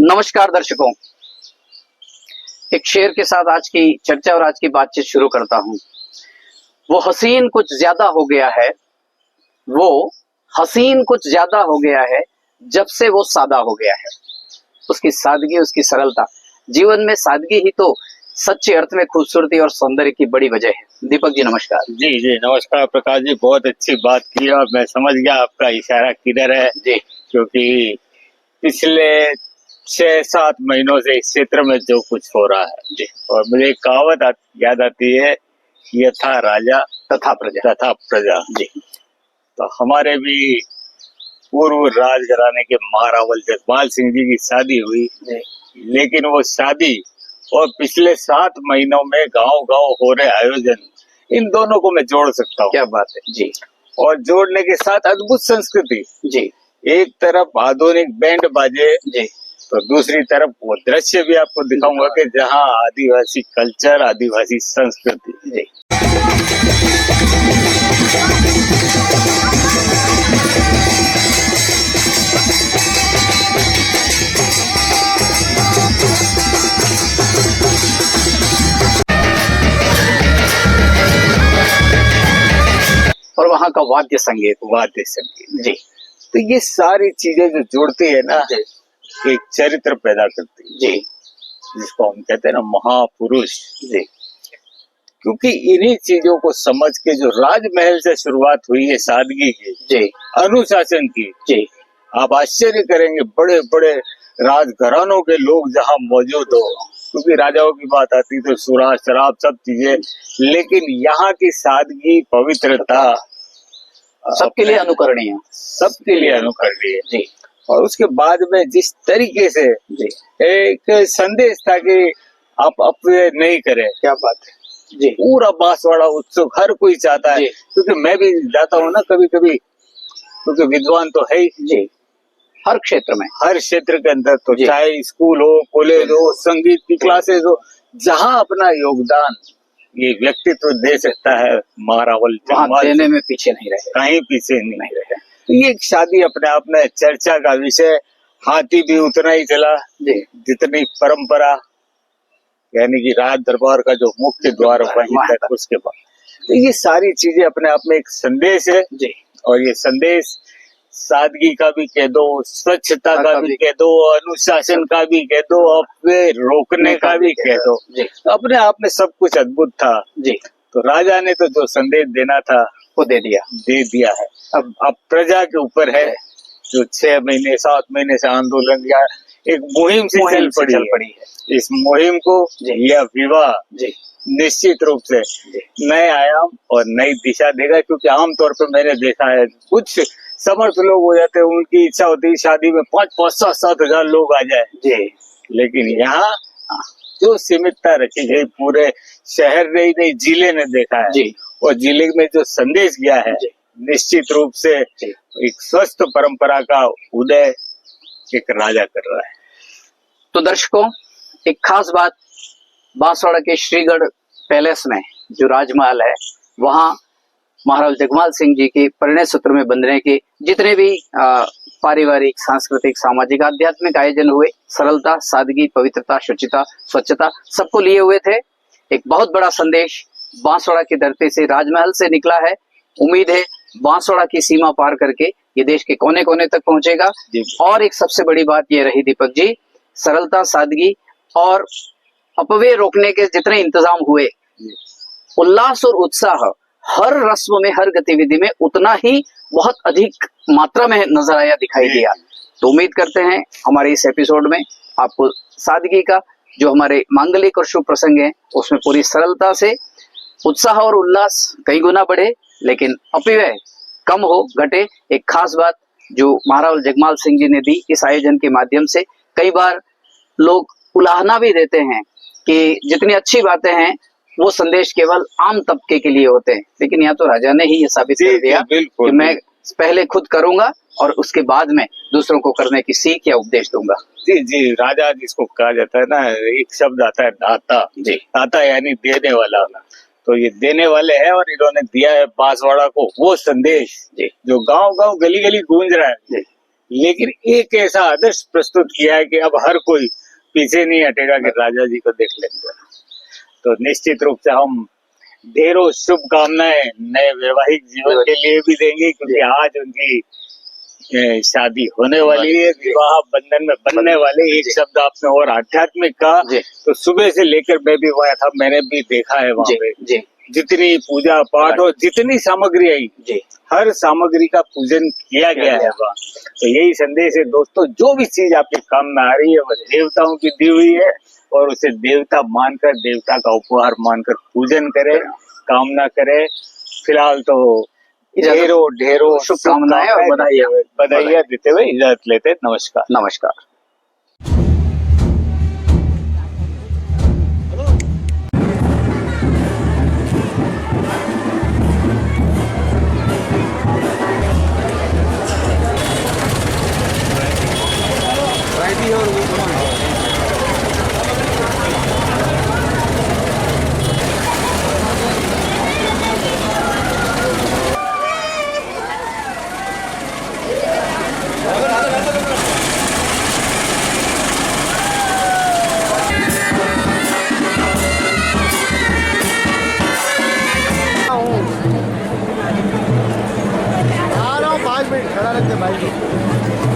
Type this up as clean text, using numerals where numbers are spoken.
नमस्कार दर्शकों, एक शेर के साथ आज की चर्चा और आज की बातचीत शुरू करता हूं। वो हसीन कुछ ज्यादा हो गया है, वो हसीन कुछ ज्यादा हो गया है जब से वो सादा हो गया है। उसकी सादगी, उसकी सरलता, जीवन में सादगी ही तो सच्चे अर्थ में खूबसूरती और सौंदर्य की बड़ी वजह है। दीपक जी नमस्कार। जी जी नमस्कार प्रकाश जी, बहुत अच्छी बात की और मैं समझ गया आपका इशारा किधर है जी, क्योंकि पिछले 6-7 महीनों से इस क्षेत्र में जो कुछ हो रहा है जी, और मुझे एक कहावत याद आती है, यथा राजा तथा प्रजा जी। तो हमारे भी पूर्व राजघराने के महारावल जगमाल सिंह जी की शादी हुई जी, लेकिन वो शादी और पिछले 7 महीनों में गांव-गांव हो रहे आयोजन, इन दोनों को मैं जोड़ सकता हूँ। क्या बात है जी। और जोड़ने के साथ अद्भुत संस्कृति जी, एक तरफ आधुनिक बैंड बाजे जी, तो दूसरी तरफ वो दृश्य भी आपको दिखाऊंगा कि जहाँ आदिवासी कल्चर, आदिवासी संस्कृति जी। और वहाँ का वाद्य संगीत जी, तो ये सारी चीजें जो जोड़ती है ना, एक चरित्र पैदा करती है जी, जिसको हम कहते हैं ना महापुरुष जी। क्योंकि इन्हीं चीजों को समझ के जो राजमहल से शुरुआत हुई है सादगी की जी, अनुशासन की जी, आप आश्चर्य करेंगे, बड़े बड़े राजघरानों के लोग जहाँ मौजूद हो, क्योंकि राजाओं की बात आती तो सुरा शराब सब चीजें, लेकिन यहाँ की सादगी, पवित्रता सबके लिए अनुकरणीय, जी। और उसके बाद में जिस तरीके से जी एक संदेश था कि आप अपव्यय नहीं करें। क्या बात है जी। पूरा बांसवाड़ा उत्सुक, हर कोई चाहता है, क्योंकि मैं भी जाता हूँ ना कभी कभी, क्योंकि विद्वान तो है ही जी, हर क्षेत्र के अंदर, तो चाहे स्कूल हो, कॉलेज हो, संगीत की क्लासेस हो, जहाँ अपना योगदान ये व्यक्तित्व दे सकता है, महारावल देने में पीछे नहीं रहे, कहीं पीछे नहीं रहे। तो ये शादी अपने आप में चर्चा का विषय, हाथी भी उतना ही चला जितनी परंपरा, यानी कि राज दरबार का जो मुख्य द्वार वहीं तक, उसके बाद। तो ये सारी चीजें अपने आप में एक संदेश है जी, और ये संदेश सादगी का भी कह दो, स्वच्छता का भी कह दो, अनुशासन का भी कह दो, अपने रोकने का भी कह दो, तो अपने आप में सब कुछ अद्भुत था जी। तो राजा ने तो जो संदेश देना था वो दे दिया है। अब प्रजा के ऊपर है, जो 6 महीने 7 महीने से आंदोलन या एक मुहिम से चल पड़ी है। इस मुहिम को यह विवाह निश्चित रूप से नए आयाम और नई दिशा देगा, क्योंकि आमतौर पर मैंने देखा है कुछ समर्थ लोग हो जाते हैं, उनकी इच्छा होती है शादी में 5-7 हजार लोग आ जाए जी, लेकिन यहाँ जो सीमितता रखी गई, पूरे शहर ने ही नहीं जिले ने देखा है जी, और जिले में जो संदेश गया है, निश्चित रूप से एक स्वस्थ परंपरा का उदय एक राजा कर रहा है। तो दर्शकों, एक खास बात, बांसवाड़ा के श्रीगढ़ पैलेस में जो राजमहल है, वहाँ महाराज जगमाल सिंह जी के परिणय सूत्र में बंधने के जितने भी पारिवारिक, सांस्कृतिक, सामाजिक, आध्यात्मिक आयोजन हुए, सरलता, सादगी, पवित्रता, शुचिता, स्वच्छता सबको लिए हुए थे। एक बहुत बड़ा संदेश बांसवाड़ा की धरती से, राजमहल से निकला है। उम्मीद है बांसवाड़ा की सीमा पार करके ये देश के कोने कोने तक पहुंचेगा। और एक सबसे बड़ी बात ये रही दीपक जी, सरलता, सादगी और अपव्यय रोकने के जितने इंतजाम हुए, उल्लास और उत्साह हर रस्म में, हर गतिविधि में उतना ही बहुत अधिक मात्रा में नजर आया, दिखाई दिया। तो उम्मीद करते हैं हमारे इस एपिसोड में आपको सादगी का, जो हमारे मांगलिक और शुभ प्रसंग है, उसमें पूरी सरलता से उत्साह और उल्लास कई गुना बढ़े, लेकिन अपव्यय कम हो, घटे। एक खास बात जो महाराज जगमाल सिंह जी ने दी इस आयोजन के माध्यम से, कई बार लोग उलाहना भी देते हैं कि जितनी अच्छी बातें हैं वो संदेश केवल आम तबके के लिए होते हैं, लेकिन यहाँ तो राजा ने ही ये साबित कर दिया कि मैं पहले खुद करूंगा और उसके बाद में दूसरों को करने की सीख या उपदेश दूंगा। जी जी, राजा जिसको कहा जाता है ना, एक शब्द आता है दाता जी, दाता यानी देने वाला। तो ये देने वाले हैं और इन्होंने दिया है बांसवाड़ा को वो संदेश जी, जो गांव गांव गली गली गूंज रहा है जी। लेकिन एक ऐसा आदर्श प्रस्तुत किया है कि अब हर कोई पीछे नहीं हटेगा कि राजा जी को देख लेंगे। तो निश्चित रूप से हम ढेरों शुभकामनाएं नए वैवाहिक जीवन के लिए भी देंगे, क्योंकि आज उनकी शादी होने वाली है, विवाह बंधन में बनने वाले। एक शब्द आपने और आध्यात्मिक कहा, तो सुबह से लेकर मैं भी वहां था, मैंने भी देखा है वहां पे जितनी पूजा पाठ और जितनी सामग्री आई, हर सामग्री का पूजन किया गया है वहाँ। तो यही संदेश है दोस्तों, जो भी चीज आपके काम में आ रही है वह देवताओं की दी हुई है, और उसे देवता मानकर, देवता का उपहार मानकर पूजन करे, कामना करे। फिलहाल तो ढेरों शुभकामनाएं और बधाइयां देते हुए इजाजत लेते। नमस्कार। नमस्कार। आ रहा हूँ 5 मिनट खड़ा रहते भाई।